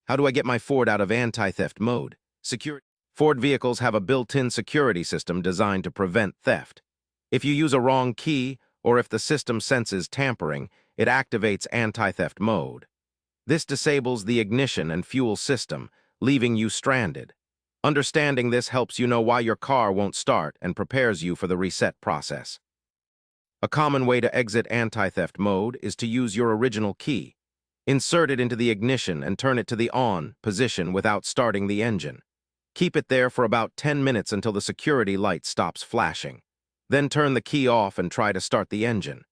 How do I get my Ford out of anti-theft mode? Ford vehicles have a built-in security system designed to prevent theft. If you use a wrong key, or if the system senses tampering, it activates anti-theft mode. This disables the ignition and fuel system, leaving you stranded. Understanding this helps you know why your car won't start and prepares you for the reset process. A common way to exit anti-theft mode is to use your original key. Insert it into the ignition and turn it to the on position without starting the engine. Keep it there for about 10 minutes until the security light stops flashing. Then turn the key off and try to start the engine.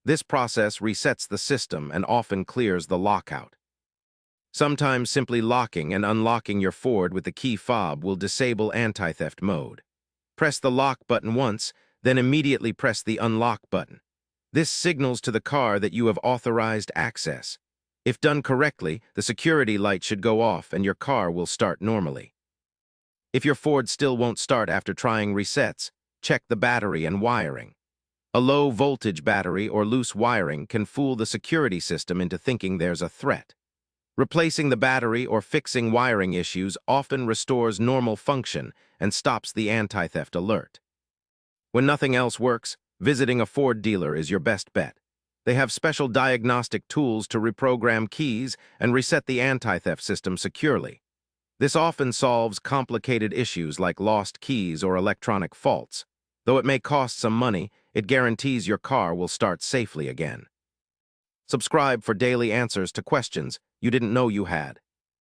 This process resets the system and often clears the lockout. Sometimes simply locking and unlocking your Ford with the key fob will disable anti-theft mode. Press the lock button once, then immediately press the unlock button. This signals to the car that you have authorized access. If done correctly, the security light should go off and your car will start normally. If your Ford still won't start after trying resets, check the battery and wiring. A low-voltage battery or loose wiring can fool the security system into thinking there's a threat. Replacing the battery or fixing wiring issues often restores normal function and stops the anti-theft alert. When nothing else works, visiting a Ford dealer is your best bet. They have special diagnostic tools to reprogram keys and reset the anti-theft system securely. This often solves complicated issues like lost keys or electronic faults. Though it may cost some money, it guarantees your car will start safely again. Subscribe for daily answers to questions you didn't know you had.